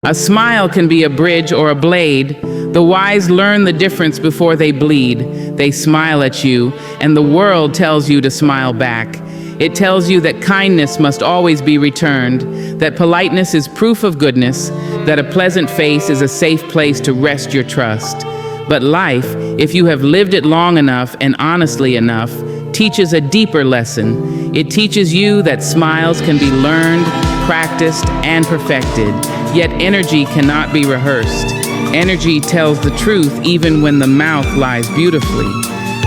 A smile can be a bridge or a blade. The wise learn the difference before they bleed. They smile at you, and the world tells you to smile back. It tells you that kindness must always be returned, that politeness is proof of goodness, that a pleasant face is a safe place to rest your trust. But life, if you have lived it long enough and honestly enough, teaches a deeper lesson. It teaches you that smiles can be learned, practiced, and perfected, yet energy cannot be rehearsed. Energy tells the truth even when the mouth lies beautifully.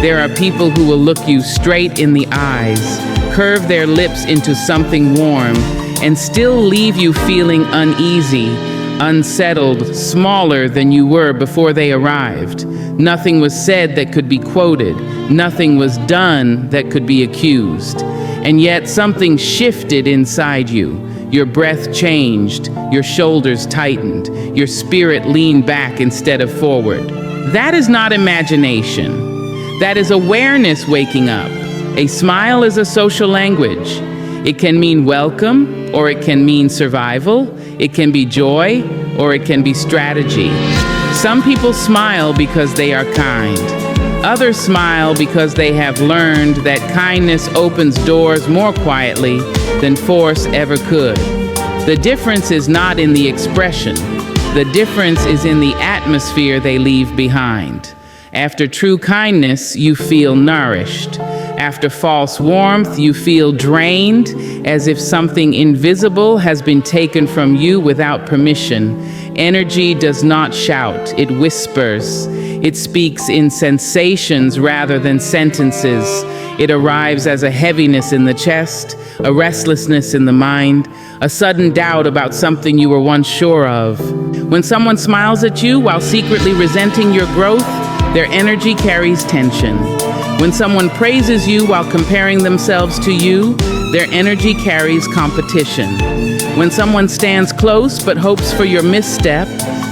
There are people who will look you straight in the eyes, curve their lips into something warm, and still leave you feeling uneasy, unsettled, smaller than you were before they arrived. Nothing was said that could be quoted. Nothing was done that could be accused. And yet something shifted inside you. Your breath changed, your shoulders tightened, your spirit leaned back instead of forward. That is not imagination. That is awareness waking up. A smile is a social language. It can mean welcome, or it can mean survival. It can be joy, or it can be strategy. Some people smile because they are kind. Others smile because they have learned that kindness opens doors more quietly than force ever could. The difference is not in the expression. The difference is in the atmosphere they leave behind. After true kindness, you feel nourished. After false warmth, you feel drained, as if something invisible has been taken from you without permission. Energy does not shout, it whispers. It speaks in sensations rather than sentences. It arrives as a heaviness in the chest, a restlessness in the mind, a sudden doubt about something you were once sure of. When someone smiles at you while secretly resenting your growth, their energy carries tension. When someone praises you while comparing themselves to you, their energy carries competition. When someone stands close but hopes for your misstep,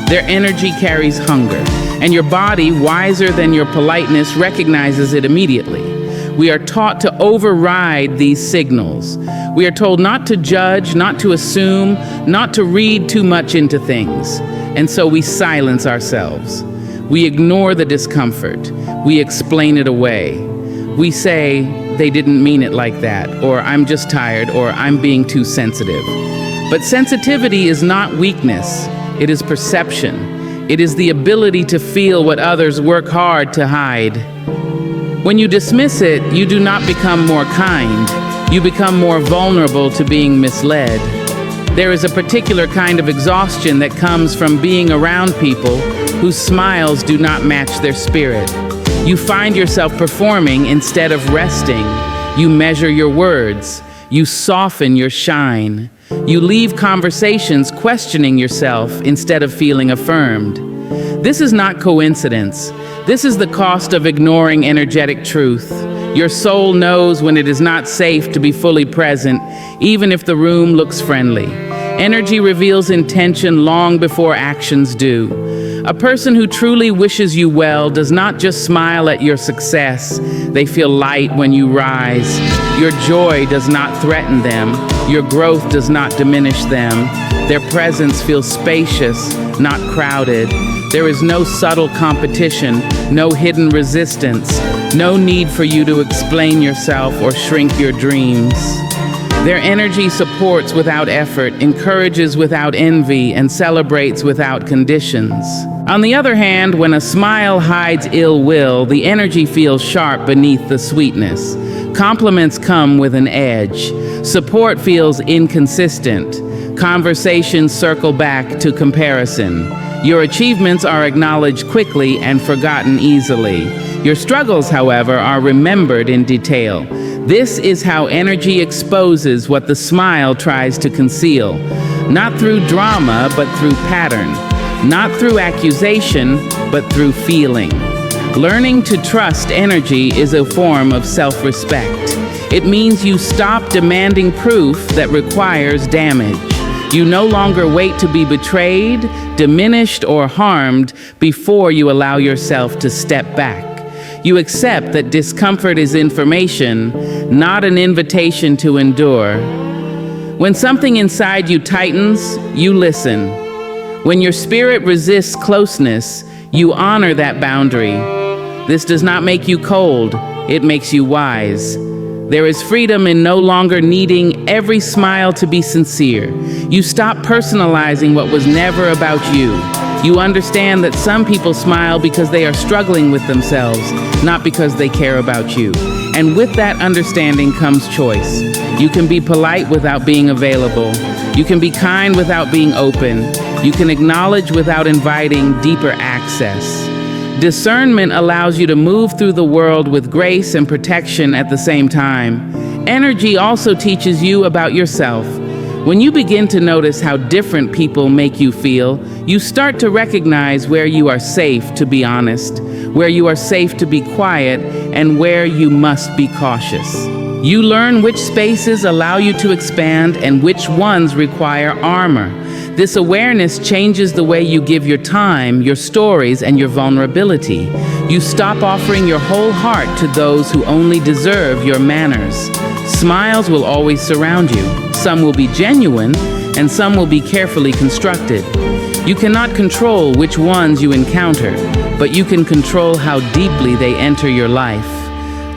their energy carries hunger. And your body, wiser than your politeness, recognizes it immediately. We are taught to override these signals. We are told not to judge, not to assume, not to read too much into things. And so we silence ourselves. We ignore the discomfort. We explain it away. We say, they didn't mean it like that, or I'm just tired, or I'm being too sensitive. But sensitivity is not weakness. It is perception. It is the ability to feel what others work hard to hide. When you dismiss it, you do not become more kind. You become more vulnerable to being misled. There is a particular kind of exhaustion that comes from being around people whose smiles do not match their spirit. You find yourself performing instead of resting. You measure your words. You soften your shine. You leave conversations questioning yourself instead of feeling affirmed. This is not coincidence. This is the cost of ignoring energetic truth. Your soul knows when it is not safe to be fully present, even if the room looks friendly. Energy reveals intention long before actions do. A person who truly wishes you well does not just smile at your success. They feel light when you rise. Your joy does not threaten them. Your growth does not diminish them. Their presence feels spacious, not crowded. There is no subtle competition, no hidden resistance, no need for you to explain yourself or shrink your dreams. Their energy supports without effort, encourages without envy, and celebrates without conditions. On the other hand, when a smile hides ill will, the energy feels sharp beneath the sweetness. Compliments come with an edge. Support feels inconsistent. Conversations circle back to comparison. Your achievements are acknowledged quickly and forgotten easily. Your struggles, however, are remembered in detail. This is how energy exposes what the smile tries to conceal. Not through drama, but through pattern. Not through accusation, but through feeling. Learning to trust energy is a form of self-respect. It means you stop demanding proof that requires damage. You no longer wait to be betrayed, diminished, or harmed before you allow yourself to step back. You accept that discomfort is information, not an invitation to endure. When something inside you tightens, you listen. When your spirit resists closeness, you honor that boundary. This does not make you cold, it makes you wise. There is freedom in no longer needing every smile to be sincere. You stop personalizing what was never about you. You understand that some people smile because they are struggling with themselves, not because they care about you. And with that understanding comes choice. You can be polite without being available. You can be kind without being open. You can acknowledge without inviting deeper access. Discernment allows you to move through the world with grace and protection at the same time. Energy also teaches you about yourself. When you begin to notice how different people make you feel, you start to recognize where you are safe to be honest, where you are safe to be quiet, and where you must be cautious. You learn which spaces allow you to expand and which ones require armor. This awareness changes the way you give your time, your stories, and your vulnerability. You stop offering your whole heart to those who only deserve your manners. Smiles will always surround you. Some will be genuine, and some will be carefully constructed. You cannot control which ones you encounter, but you can control how deeply they enter your life.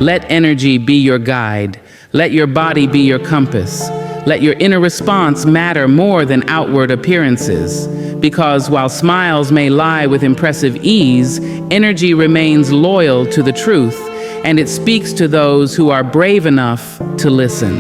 Let energy be your guide. Let your body be your compass. Let your inner response matter more than outward appearances. Because while smiles may lie with impressive ease, energy remains loyal to the truth, and it speaks to those who are brave enough to listen.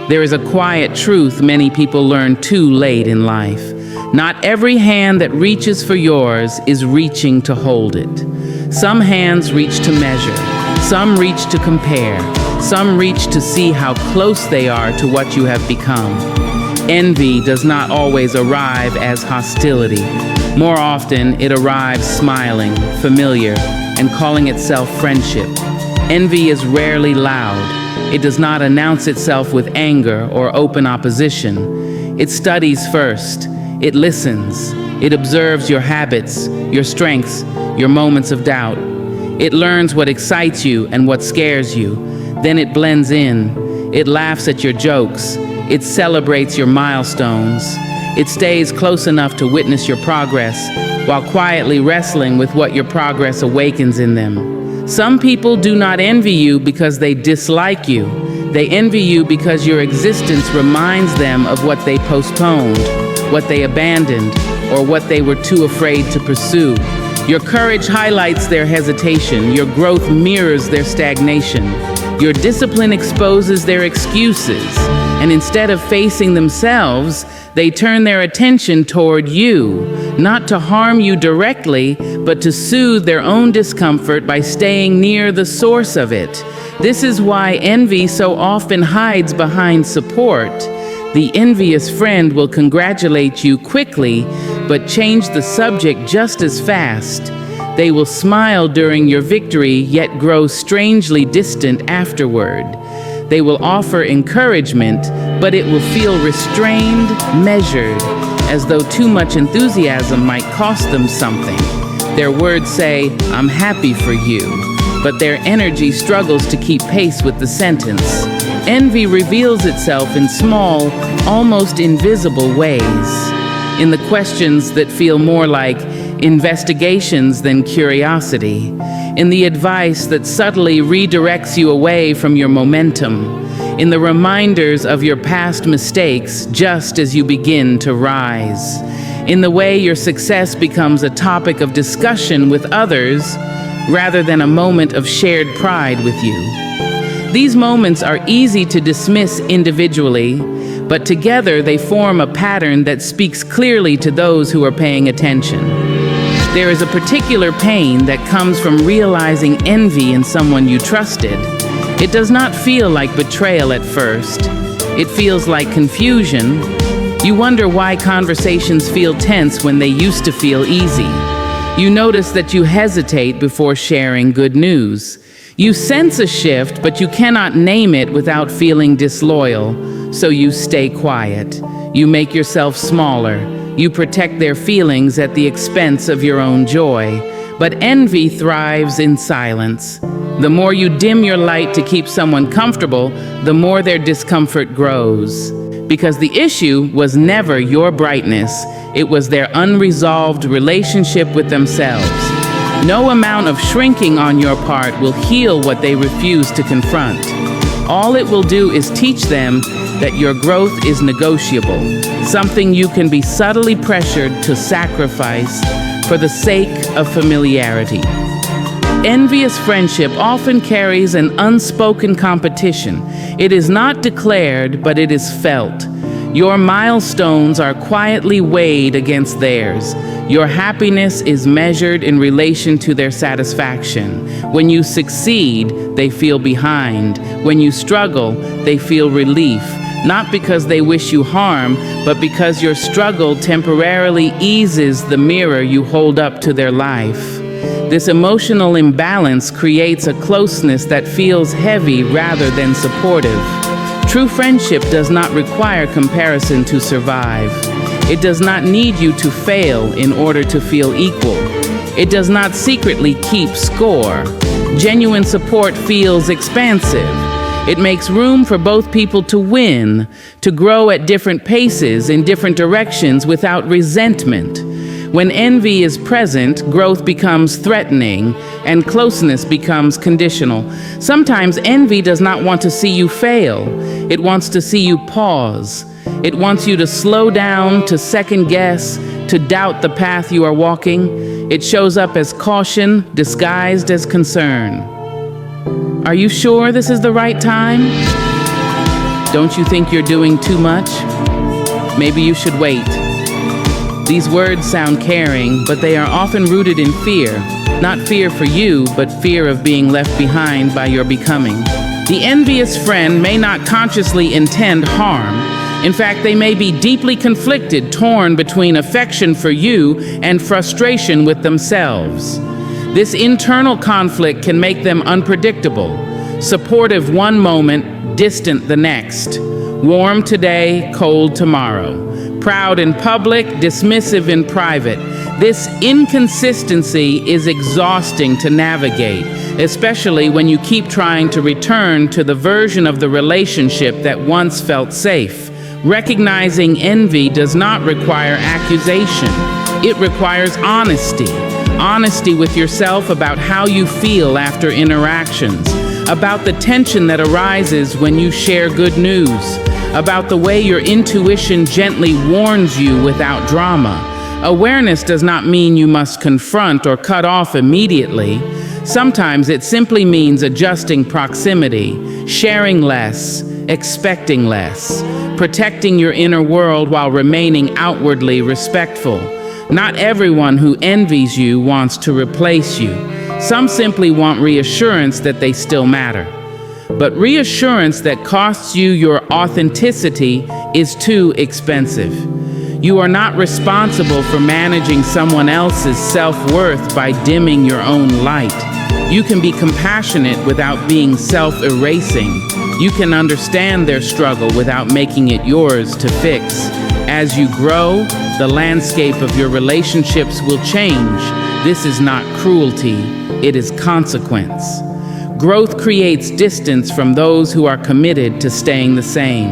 There is a quiet truth many people learn too late in life. Not every hand that reaches for yours is reaching to hold it. Some hands reach to measure. Some reach to compare. Some reach to see how close they are to what you have become. Envy does not always arrive as hostility. More often, it arrives smiling, familiar, and calling itself friendship. Envy is rarely loud. It does not announce itself with anger or open opposition. It studies first. It listens. It observes your habits, your strengths, your moments of doubt. It learns what excites you and what scares you. Then it blends in. It laughs at your jokes. It celebrates your milestones. It stays close enough to witness your progress while quietly wrestling with what your progress awakens in them. Some people do not envy you because they dislike you. They envy you because your existence reminds them of what they postponed, what they abandoned, or what they were too afraid to pursue. Your courage highlights their hesitation. Your growth mirrors their stagnation. Your discipline exposes their excuses. And instead of facing themselves, they turn their attention toward you, not to harm you directly, but to soothe their own discomfort by staying near the source of it. This is why envy so often hides behind support. The envious friend will congratulate you quickly, but change the subject just as fast. They will smile during your victory, yet grow strangely distant afterward. They will offer encouragement, but it will feel restrained, measured, as though too much enthusiasm might cost them something. Their words say, "I'm happy for you," but their energy struggles to keep pace with the sentence. Envy reveals itself in small, almost invisible ways. In the questions that feel more like investigations than curiosity. In the advice that subtly redirects you away from your momentum. In the reminders of your past mistakes just as you begin to rise. In the way your success becomes a topic of discussion with others rather than a moment of shared pride with you. These moments are easy to dismiss individually, but together they form a pattern that speaks clearly to those who are paying attention. There is a particular pain that comes from realizing envy in someone you trusted. It does not feel like betrayal at first. It feels like confusion. You wonder why conversations feel tense when they used to feel easy. You notice that you hesitate before sharing good news. You sense a shift, but you cannot name it without feeling disloyal, so you stay quiet. You make yourself smaller. You protect their feelings at the expense of your own joy. But envy thrives in silence. The more you dim your light to keep someone comfortable, the more their discomfort grows. Because the issue was never your brightness, it was their unresolved relationship with themselves. No amount of shrinking on your part will heal what they refuse to confront. All it will do is teach them that your growth is negotiable, something you can be subtly pressured to sacrifice for the sake of familiarity. Envious friendship often carries an unspoken competition. It is not declared, but it is felt. Your milestones are quietly weighed against theirs. Your happiness is measured in relation to their satisfaction. When you succeed, they feel behind. When you struggle, they feel relief. Not because they wish you harm, but because your struggle temporarily eases the mirror you hold up to their life. This emotional imbalance creates a closeness that feels heavy rather than supportive. True friendship does not require comparison to survive. It does not need you to fail in order to feel equal. It does not secretly keep score. Genuine support feels expansive. It makes room for both people to win, to grow at different paces in different directions without resentment. When envy is present, growth becomes threatening and closeness becomes conditional. Sometimes envy does not want to see you fail. It wants to see you pause. It wants you to slow down, to second guess, to doubt the path you are walking. It shows up as caution disguised as concern. Are you sure this is the right time? Don't you think you're doing too much? Maybe you should wait. These words sound caring, but they are often rooted in fear. Not fear for you, but fear of being left behind by your becoming. The envious friend may not consciously intend harm. In fact, they may be deeply conflicted, torn between affection for you and frustration with themselves. This internal conflict can make them unpredictable, supportive one moment, distant the next, warm today, cold tomorrow, proud in public, dismissive in private. This inconsistency is exhausting to navigate, especially when you keep trying to return to the version of the relationship that once felt safe. Recognizing envy does not require accusation. It requires honesty. Honesty with yourself about how you feel after interactions, about the tension that arises when you share good news, about the way your intuition gently warns you without drama. Awareness does not mean you must confront or cut off immediately. Sometimes it simply means adjusting proximity, sharing less, expecting less, protecting your inner world while remaining outwardly respectful. Not everyone who envies you wants to replace you. Some simply want reassurance that they still matter. But reassurance that costs you your authenticity is too expensive. You are not responsible for managing someone else's self-worth by dimming your own light. You can be compassionate without being self-erasing. You can understand their struggle without making it yours to fix. As you grow, the landscape of your relationships will change. This is not cruelty, it is consequence. Growth creates distance from those who are committed to staying the same.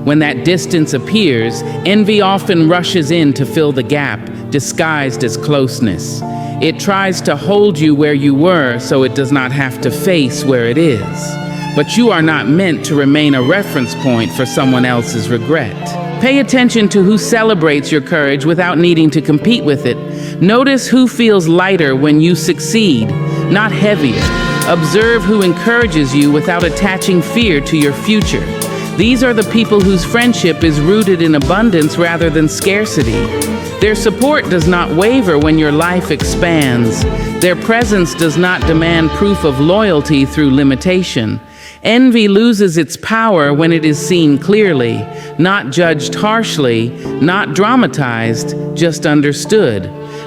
When that distance appears, envy often rushes in to fill the gap, disguised as closeness. It tries to hold you where you were so it does not have to face where it is. But you are not meant to remain a reference point for someone else's regret. Pay attention to who celebrates your courage without needing to compete with it. Notice who feels lighter when you succeed, not heavier. Observe who encourages you without attaching fear to your future. These are the people whose friendship is rooted in abundance rather than scarcity. Their support does not waver when your life expands. Their presence does not demand proof of loyalty through limitation. Envy loses its power when it is seen clearly, not judged harshly, not dramatized, just understood.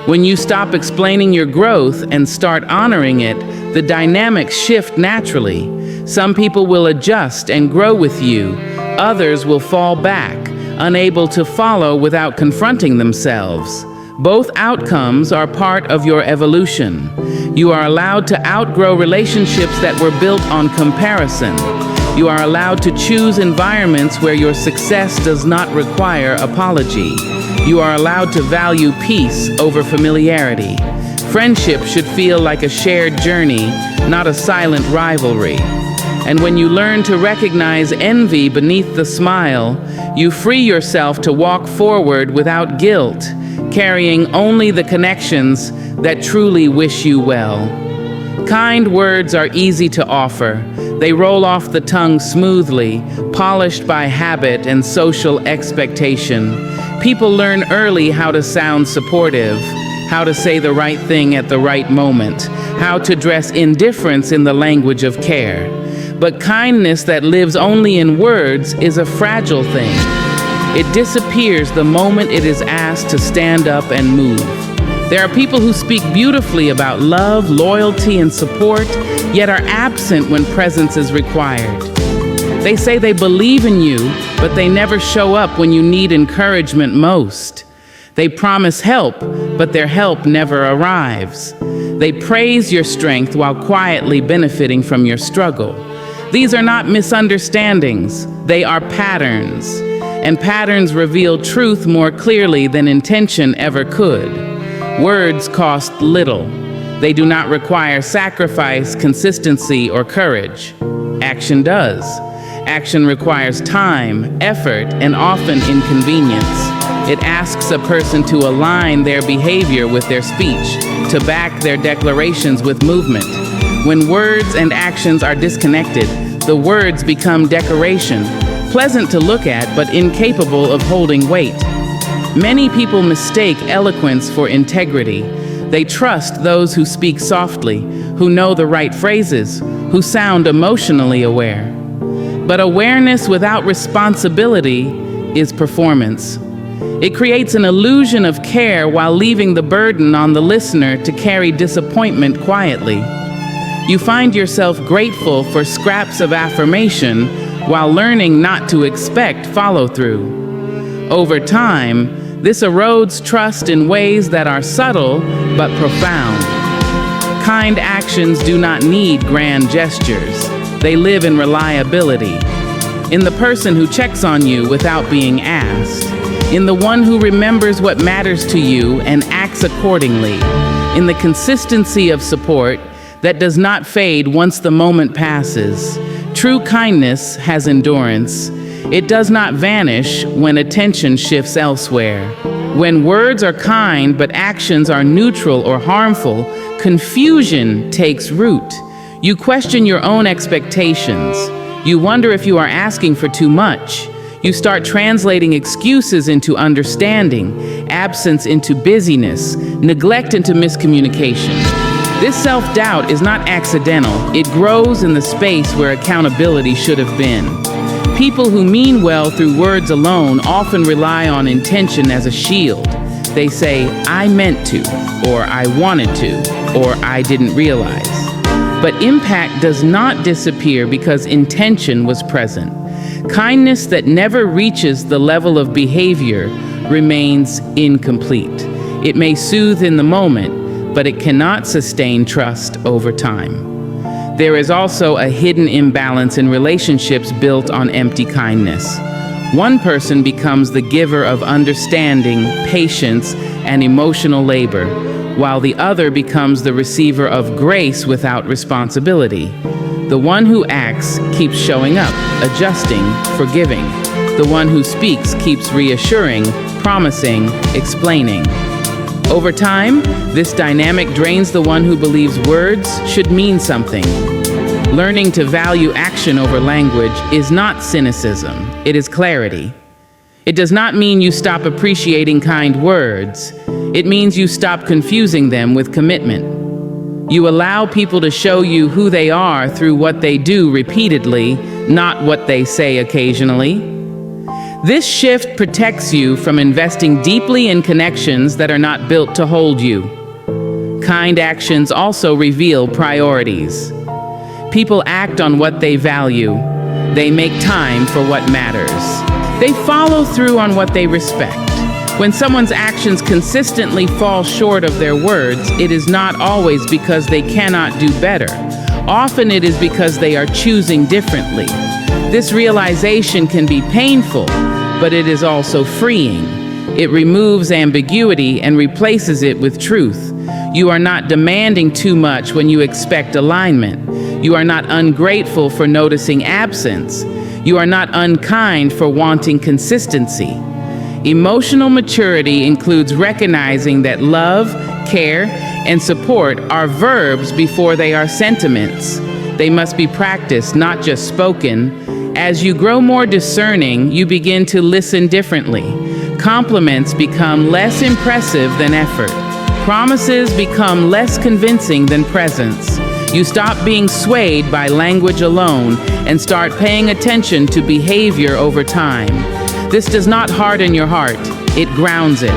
When you stop explaining your growth and start honoring it, the dynamics shift naturally. Some people will adjust and grow with you. Others will fall back, unable to follow without confronting themselves. Both outcomes are part of your evolution. You are allowed to outgrow relationships that were built on comparison. You are allowed to choose environments where your success does not require apology. You are allowed to value peace over familiarity. Friendship should feel like a shared journey, not a silent rivalry. And when you learn to recognize envy beneath the smile, you free yourself to walk forward without guilt, carrying only the connections that truly wish you well. Kind words are easy to offer. They roll off the tongue smoothly, polished by habit and social expectation. People learn early how to sound supportive, how to say the right thing at the right moment, how to dress indifference in the language of care. But kindness that lives only in words is a fragile thing. It disappears the moment it is asked to stand up and move. There are people who speak beautifully about love, loyalty, and support, yet are absent when presence is required. They say they believe in you, but they never show up when you need encouragement most. They promise help, but their help never arrives. They praise your strength while quietly benefiting from your struggle. These are not misunderstandings, they are patterns. And patterns reveal truth more clearly than intention ever could. Words cost little. They do not require sacrifice, consistency, or courage. Action does. Action requires time, effort, and often inconvenience. It asks a person to align their behavior with their speech, to back their declarations with movement. When words and actions are disconnected, the words become decoration, pleasant to look at but incapable of holding weight. Many people mistake eloquence for integrity. They trust those who speak softly, who know the right phrases, who sound emotionally aware. But awareness without responsibility is performance. It creates an illusion of care while leaving the burden on the listener to carry disappointment quietly. You find yourself grateful for scraps of affirmation while learning not to expect follow-through. Over time, this erodes trust in ways that are subtle but profound. Kind actions do not need grand gestures. They live in reliability, in the person who checks on you without being asked, in the one who remembers what matters to you and acts accordingly, in the consistency of support that does not fade once the moment passes. True kindness has endurance. It does not vanish when attention shifts elsewhere. When words are kind but actions are neutral or harmful, confusion takes root. You question your own expectations. You wonder if you are asking for too much. You start translating excuses into understanding, absence into busyness, neglect into miscommunication. This self-doubt is not accidental. It grows in the space where accountability should have been. People who mean well through words alone often rely on intention as a shield. They say, "I meant to," or "I wanted to," or "I didn't realize." But impact does not disappear because intention was present. Kindness that never reaches the level of behavior remains incomplete. It may soothe in the moment, but it cannot sustain trust over time. There is also a hidden imbalance in relationships built on empty kindness. One person becomes the giver of understanding, patience, and emotional labor, while the other becomes the receiver of grace without responsibility. The one who acts keeps showing up, adjusting, forgiving. The one who speaks keeps reassuring, promising, explaining. Over time, this dynamic drains the one who believes words should mean something. Learning to value action over language is not cynicism, it is clarity. It does not mean you stop appreciating kind words. It means you stop confusing them with commitment. You allow people to show you who they are through what they do repeatedly, not what they say occasionally. This shift protects you from investing deeply in connections that are not built to hold you. Kind actions also reveal priorities. People act on what they value. They make time for what matters. They follow through on what they respect. When someone's actions consistently fall short of their words, it is not always because they cannot do better. Often it is because they are choosing differently. This realization can be painful, but it is also freeing. It removes ambiguity and replaces it with truth. You are not demanding too much when you expect alignment. You are not ungrateful for noticing absence. You are not unkind for wanting consistency. Emotional maturity includes recognizing that love, care, and support are verbs before they are sentiments. They must be practiced, not just spoken. As you grow more discerning, you begin to listen differently. Compliments become less impressive than effort. Promises become less convincing than presence. You stop being swayed by language alone and start paying attention to behavior over time. This does not harden your heart, it grounds it.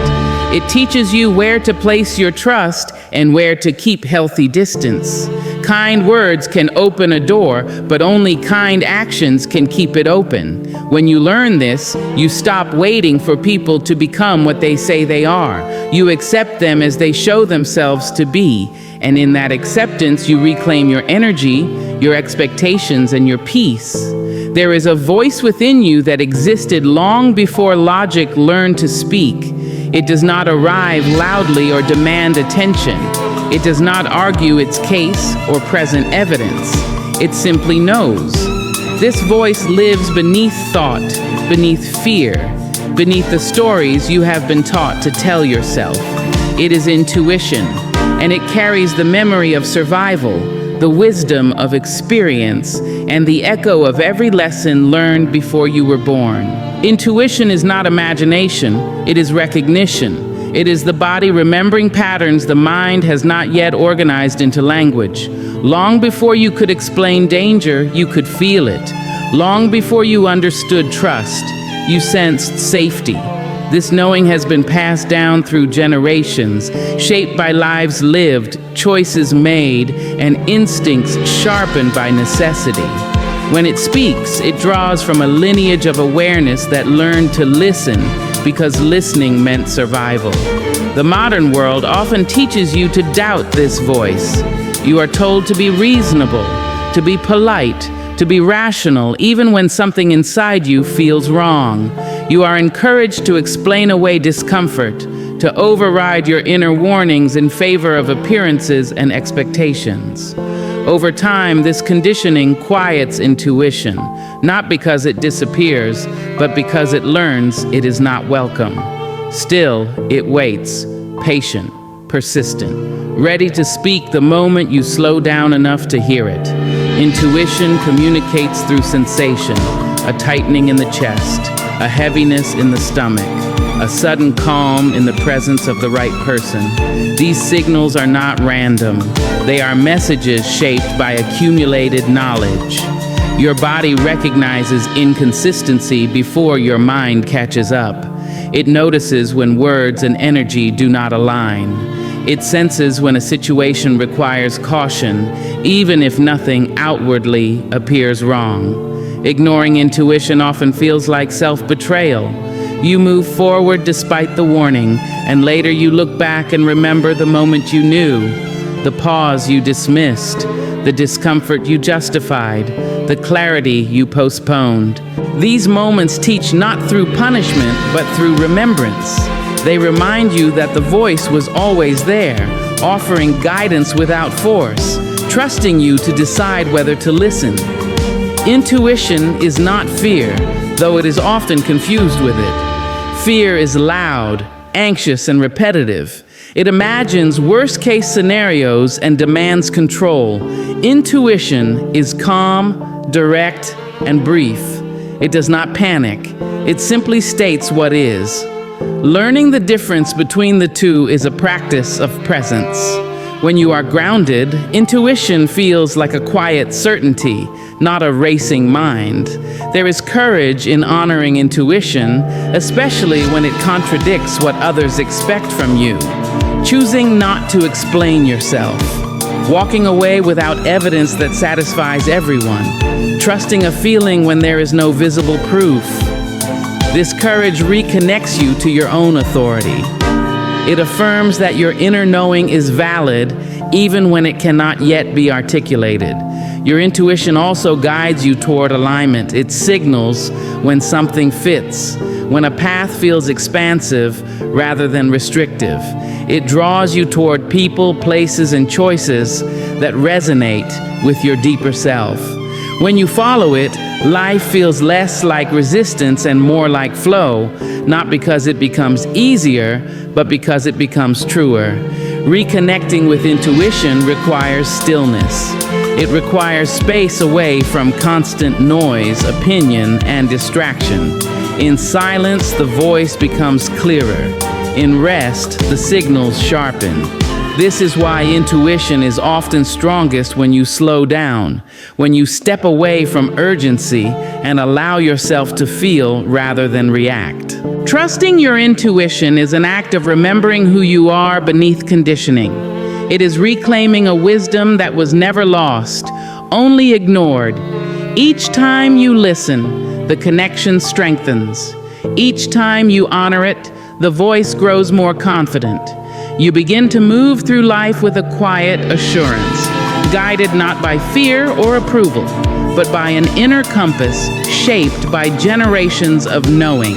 It teaches you where to place your trust and where to keep healthy distance. Kind words can open a door, but only kind actions can keep it open. When you learn this, you stop waiting for people to become what they say they are. You accept them as they show themselves to be, and in that acceptance, you reclaim your energy, your expectations, and your peace. There is a voice within you that existed long before logic learned to speak. It does not arrive loudly or demand attention. It does not argue its case or present evidence. It simply knows. This voice lives beneath thought, beneath fear, beneath the stories you have been taught to tell yourself. It is intuition, and it carries the memory of survival, the wisdom of experience, and the echo of every lesson learned before you were born. Intuition is not imagination, it is recognition. It is the body remembering patterns the mind has not yet organized into language. Long before you could explain danger, you could feel it. Long before you understood trust, you sensed safety. This knowing has been passed down through generations, shaped by lives lived, choices made, and instincts sharpened by necessity. When it speaks, it draws from a lineage of awareness that learned to listen because listening meant survival. The modern world often teaches you to doubt this voice. You are told to be reasonable, to be polite, to be rational, even when something inside you feels wrong. You are encouraged to explain away discomfort, to override your inner warnings in favor of appearances and expectations. Over time, this conditioning quiets intuition, not because it disappears, but because it learns it is not welcome. Still, it waits, patient, persistent, ready to speak the moment you slow down enough to hear it. Intuition communicates through sensation, a tightening in the chest, a heaviness in the stomach, a sudden calm in the presence of the right person. These signals are not random. They are messages shaped by accumulated knowledge. Your body recognizes inconsistency before your mind catches up. It notices when words and energy do not align. It senses when a situation requires caution, even if nothing outwardly appears wrong. Ignoring intuition often feels like self-betrayal. You move forward despite the warning, and later you look back and remember the moment you knew, the pause you dismissed, the discomfort you justified, the clarity you postponed. These moments teach not through punishment, but through remembrance. They remind you that the voice was always there, offering guidance without force, trusting you to decide whether to listen. Intuition is not fear, though it is often confused with it. Fear is loud, anxious, and repetitive. It imagines worst-case scenarios and demands control. Intuition is calm, direct, and brief. It does not panic. It simply states what is. Learning the difference between the two is a practice of presence. When you are grounded, intuition feels like a quiet certainty, not a racing mind. There is courage in honoring intuition, especially when it contradicts what others expect from you. Choosing not to explain yourself. Walking away without evidence that satisfies everyone. Trusting a feeling when there is no visible proof. This courage reconnects you to your own authority. It affirms that your inner knowing is valid even when it cannot yet be articulated. Your intuition also guides you toward alignment. It signals when something fits, when a path feels expansive rather than restrictive. It draws you toward people, places, and choices that resonate with your deeper self. When you follow it, life feels less like resistance and more like flow, not because it becomes easier, but because it becomes truer. Reconnecting with intuition requires stillness. It requires space away from constant noise, opinion, and distraction. In silence, the voice becomes clearer. In rest, the signals sharpen. This is why intuition is often strongest when you slow down, when you step away from urgency and allow yourself to feel rather than react. Trusting your intuition is an act of remembering who you are beneath conditioning. It is reclaiming a wisdom that was never lost, only ignored. Each time you listen, the connection strengthens. Each time you honor it, the voice grows more confident. You begin to move through life with a quiet assurance, guided not by fear or approval, but by an inner compass shaped by generations of knowing.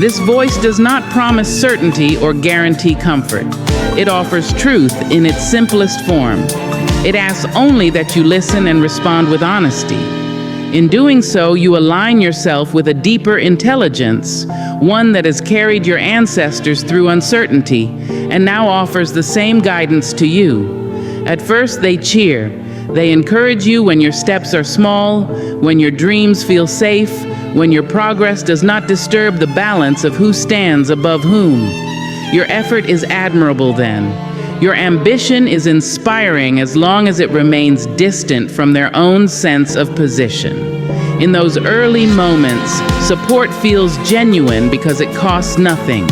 This voice does not promise certainty or guarantee comfort. It offers truth in its simplest form. It asks only that you listen and respond with honesty. In doing so, you align yourself with a deeper intelligence, one that has carried your ancestors through uncertainty and now offers the same guidance to you. At first, they cheer. They encourage you when your steps are small, when your dreams feel safe, when your progress does not disturb the balance of who stands above whom. Your effort is admirable then. Your ambition is inspiring as long as it remains distant from their own sense of position. In those early moments, support feels genuine because it costs nothing.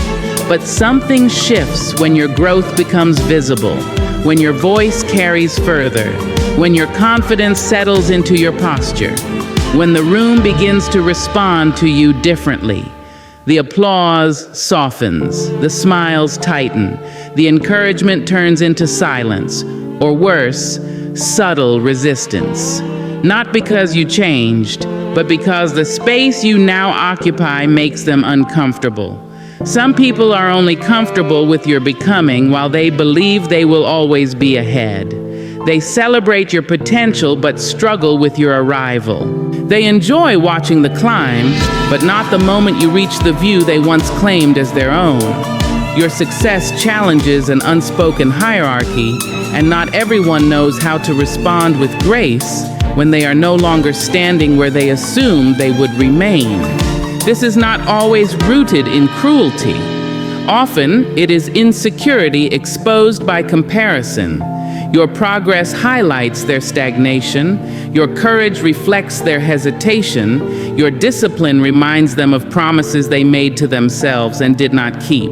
But something shifts when your growth becomes visible, when your voice carries further, when your confidence settles into your posture, when the room begins to respond to you differently. The applause softens, the smiles tighten, the encouragement turns into silence, or worse, subtle resistance. Not because you changed, but because the space you now occupy makes them uncomfortable. Some people are only comfortable with your becoming while they believe they will always be ahead. They celebrate your potential but struggle with your arrival. They enjoy watching the climb, but not the moment you reach the view they once claimed as their own. Your success challenges an unspoken hierarchy, and not everyone knows how to respond with grace when they are no longer standing where they assumed they would remain. This is not always rooted in cruelty. Often, it is insecurity exposed by comparison. Your progress highlights their stagnation. Your courage reflects their hesitation. Your discipline reminds them of promises they made to themselves and did not keep.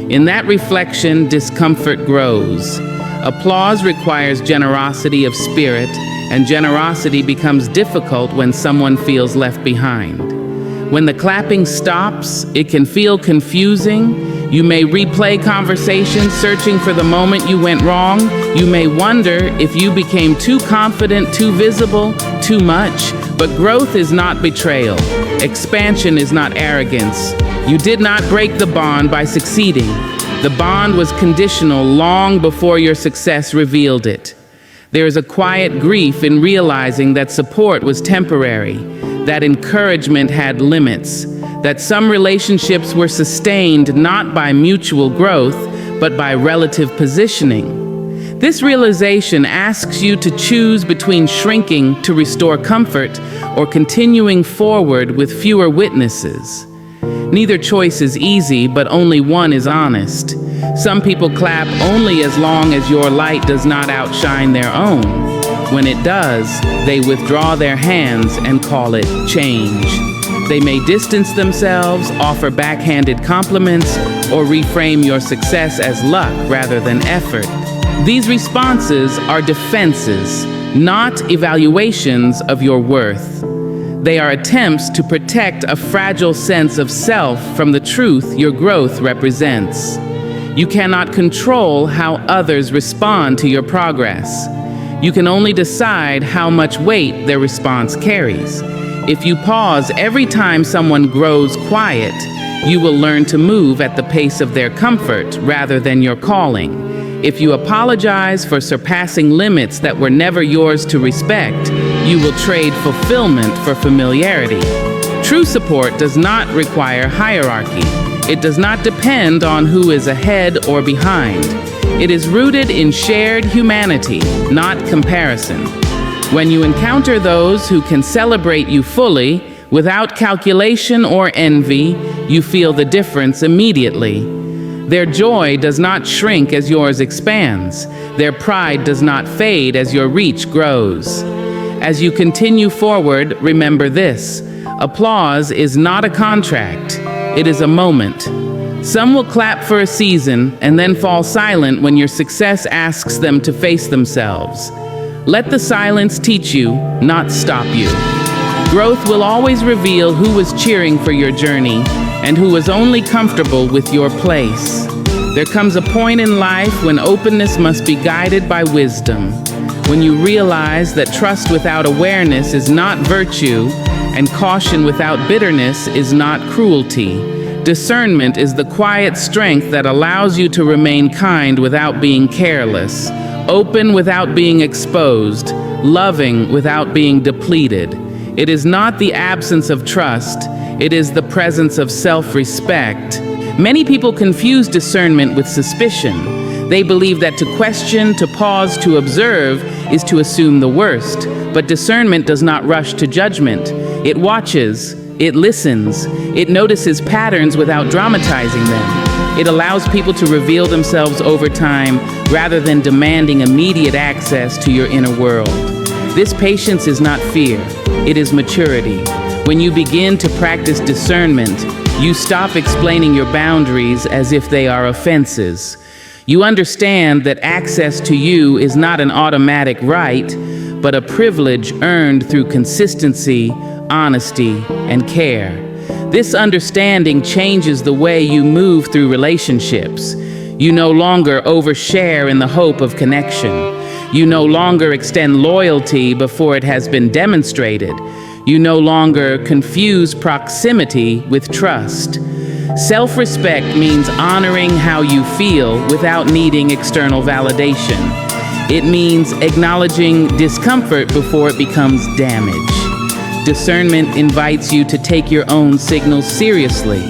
In that reflection, discomfort grows. Applause requires generosity of spirit, and generosity becomes difficult when someone feels left behind. When the clapping stops, it can feel confusing. You may replay conversations searching for the moment you went wrong. You may wonder if you became too confident, too visible, too much. But growth is not betrayal. Expansion is not arrogance. You did not break the bond by succeeding. The bond was conditional long before your success revealed it. There is a quiet grief in realizing that support was temporary, that encouragement had limits, that some relationships were sustained not by mutual growth, but by relative positioning. This realization asks you to choose between shrinking to restore comfort or continuing forward with fewer witnesses. Neither choice is easy, but only one is honest. Some people clap only as long as your light does not outshine their own. When it does, they withdraw their hands and call it change. They may distance themselves, offer backhanded compliments, or reframe your success as luck rather than effort. These responses are defenses, not evaluations of your worth. They are attempts to protect a fragile sense of self from the truth your growth represents. You cannot control how others respond to your progress. You can only decide how much weight their response carries. If you pause every time someone grows quiet, you will learn to move at the pace of their comfort rather than your calling. If you apologize for surpassing limits that were never yours to respect, you will trade fulfillment for familiarity. True support does not require hierarchy. It does not depend on who is ahead or behind. It is rooted in shared humanity, not comparison. When you encounter those who can celebrate you fully, without calculation or envy, you feel the difference immediately. Their joy does not shrink as yours expands. Their pride does not fade as your reach grows. As you continue forward, remember this: applause is not a contract, it is a moment. Some will clap for a season and then fall silent when your success asks them to face themselves. Let the silence teach you, not stop you. Growth will always reveal who was cheering for your journey and who was only comfortable with your place. There comes a point in life when openness must be guided by wisdom, when you realize that trust without awareness is not virtue, and caution without bitterness is not cruelty. Discernment is the quiet strength that allows you to remain kind without being careless, open without being exposed, loving without being depleted. It is not the absence of trust, it is the presence of self-respect. Many people confuse discernment with suspicion. They believe that to question, to pause, to observe is to assume the worst. But discernment does not rush to judgment. It watches, it listens, it notices patterns without dramatizing them. It allows people to reveal themselves over time rather than demanding immediate access to your inner world. This patience is not fear, it is maturity. When you begin to practice discernment, you stop explaining your boundaries as if they are offenses. You understand that access to you is not an automatic right, but a privilege earned through consistency, honesty, and care. This understanding changes the way you move through relationships. You no longer overshare in the hope of connection. You no longer extend loyalty before it has been demonstrated. You no longer confuse proximity with trust. Self-respect means honoring how you feel without needing external validation. It means acknowledging discomfort before it becomes damage. Discernment invites you to take your own signals seriously.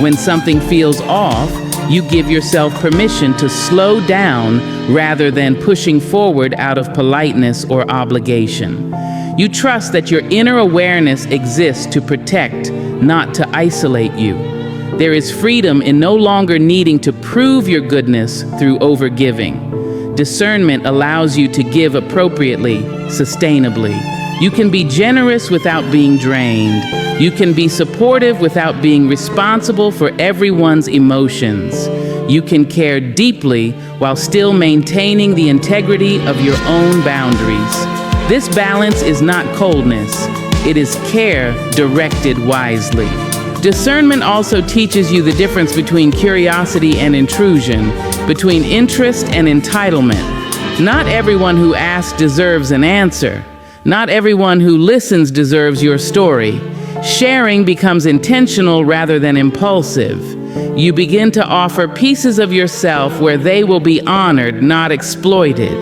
When something feels off, you give yourself permission to slow down rather than pushing forward out of politeness or obligation. You trust that your inner awareness exists to protect, not to isolate you. There is freedom in no longer needing to prove your goodness through overgiving. Discernment allows you to give appropriately, sustainably. You can be generous without being drained. You can be supportive without being responsible for everyone's emotions. You can care deeply while still maintaining the integrity of your own boundaries. This balance is not coldness, it is care directed wisely. Discernment also teaches you the difference between curiosity and intrusion, between interest and entitlement. Not everyone who asks deserves an answer. Not everyone who listens deserves your story. Sharing becomes intentional rather than impulsive. You begin to offer pieces of yourself where they will be honored, not exploited.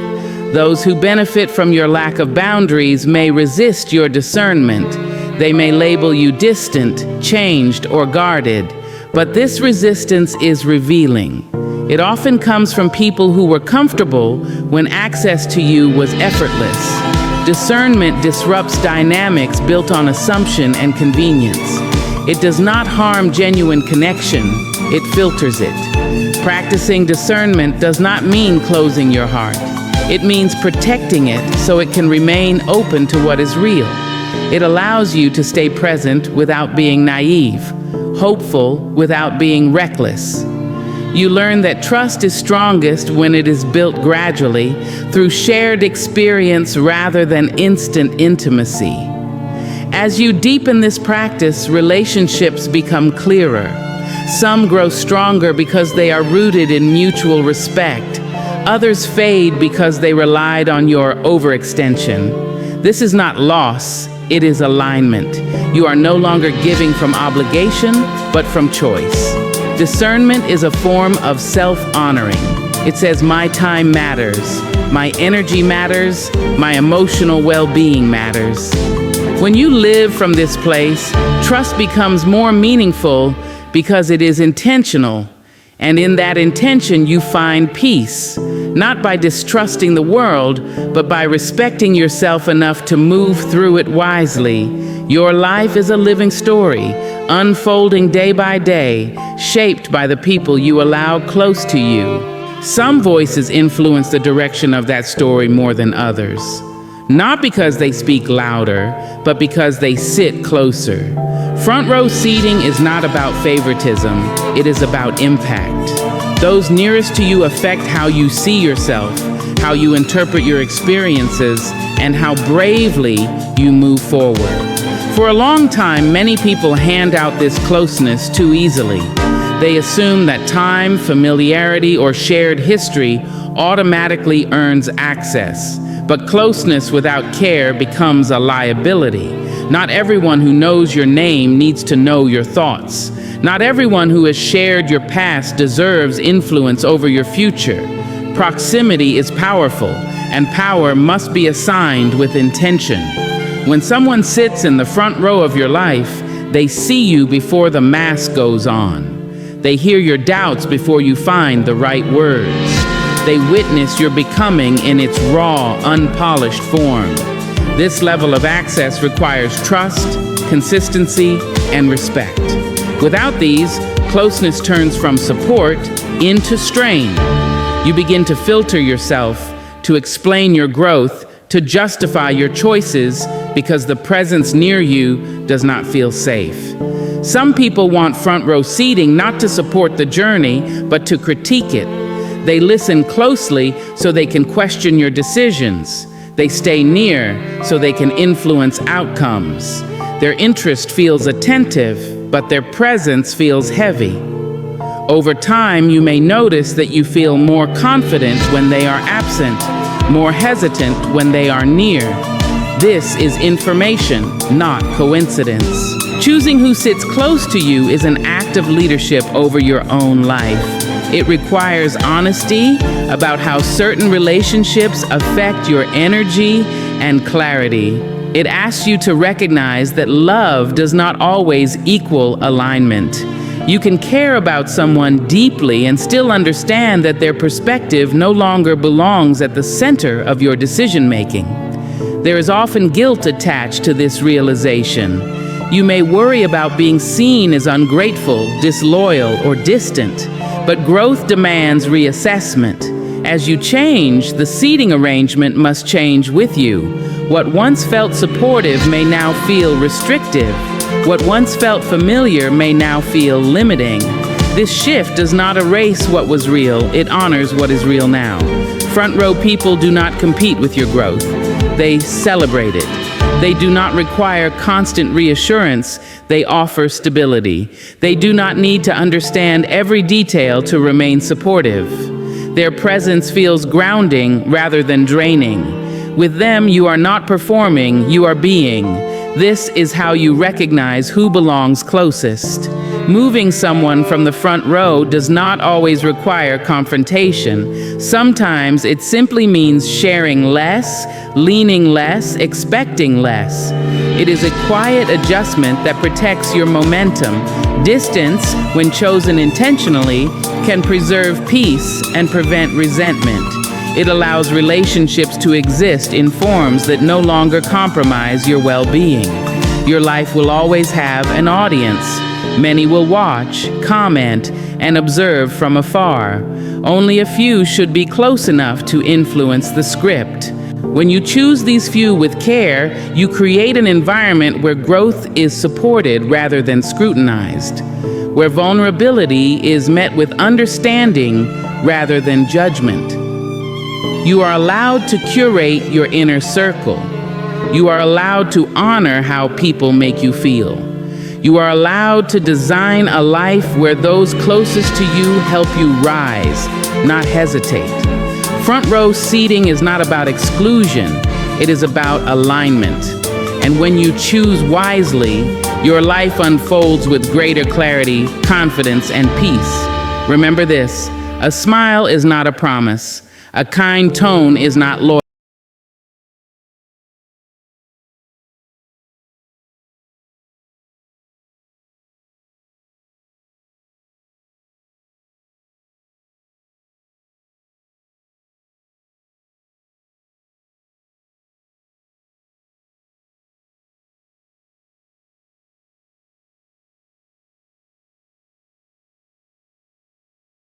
Those who benefit from your lack of boundaries may resist your discernment. They may label you distant, changed, or guarded. But this resistance is revealing. It often comes from people who were comfortable when access to you was effortless. Discernment disrupts dynamics built on assumption and convenience. It does not harm genuine connection, it filters it. Practicing discernment does not mean closing your heart. It means protecting it so it can remain open to what is real. It allows you to stay present without being naive, hopeful without being reckless. You learn that trust is strongest when it is built gradually through shared experience rather than instant intimacy. As you deepen this practice, relationships become clearer. Some grow stronger because they are rooted in mutual respect. Others fade because they relied on your overextension. This is not loss, it is alignment. You are no longer giving from obligation, but from choice. Discernment is a form of self-honoring. It says, my time matters, my energy matters, my emotional well-being matters. When you live from this place, trust becomes more meaningful because it is intentional. And in that intention, you find peace, not by distrusting the world, but by respecting yourself enough to move through it wisely. Your life is a living story, unfolding day by day, shaped by the people you allow close to you. Some voices influence the direction of that story more than others. Not because they speak louder, but because they sit closer. Front row seating is not about favoritism, it is about impact. Those nearest to you affect how you see yourself, how you interpret your experiences, and how bravely you move forward. For a long time, many people hand out this closeness too easily. They assume that time, familiarity, or shared history automatically earns access. But closeness without care becomes a liability. Not everyone who knows your name needs to know your thoughts. Not everyone who has shared your past deserves influence over your future. Proximity is powerful, and power must be assigned with intention. When someone sits in the front row of your life, they see you before the mask goes on. They hear your doubts before you find the right words. They witness your becoming in its raw, unpolished form. This level of access requires trust, consistency, and respect. Without these, closeness turns from support into strain. You begin to filter yourself, to explain your growth, to justify your choices because the presence near you does not feel safe. Some people want front row seating not to support the journey, but to critique it. They listen closely so they can question your decisions. They stay near so they can influence outcomes. Their interest feels attentive, but their presence feels heavy. Over time, you may notice that you feel more confident when they are absent, more hesitant when they are near. This is information, not coincidence. Choosing who sits close to you is an act of leadership over your own life. It requires honesty about how certain relationships affect your energy and clarity. It asks you to recognize that love does not always equal alignment. You can care about someone deeply and still understand that their perspective no longer belongs at the center of your decision-making. There is often guilt attached to this realization. You may worry about being seen as ungrateful, disloyal, or distant. But growth demands reassessment. As you change, the seating arrangement must change with you. What once felt supportive may now feel restrictive. What once felt familiar may now feel limiting. This shift does not erase what was real, it honors what is real now. Front row people do not compete with your growth. They celebrate it. They do not require constant reassurance, they offer stability. They do not need to understand every detail to remain supportive. Their presence feels grounding rather than draining. With them, you are not performing, you are being. This is how you recognize who belongs closest. Moving someone from the front row does not always require confrontation. Sometimes it simply means sharing less, leaning less, expecting less. It is a quiet adjustment that protects your momentum. Distance, when chosen intentionally, can preserve peace and prevent resentment. It allows relationships to exist in forms that no longer compromise your well-being. Your life will always have an audience. Many will watch, comment, and observe from afar. Only a few should be close enough to influence the script. When you choose these few with care, you create an environment where growth is supported rather than scrutinized, where vulnerability is met with understanding rather than judgment. You are allowed to curate your inner circle. You are allowed to honor how people make you feel. You are allowed to design a life where those closest to you help you rise, not hesitate. Front row seating is not about exclusion, it is about alignment. And when you choose wisely, your life unfolds with greater clarity, confidence, and peace. Remember this, a smile is not a promise. A kind tone is not loyalty.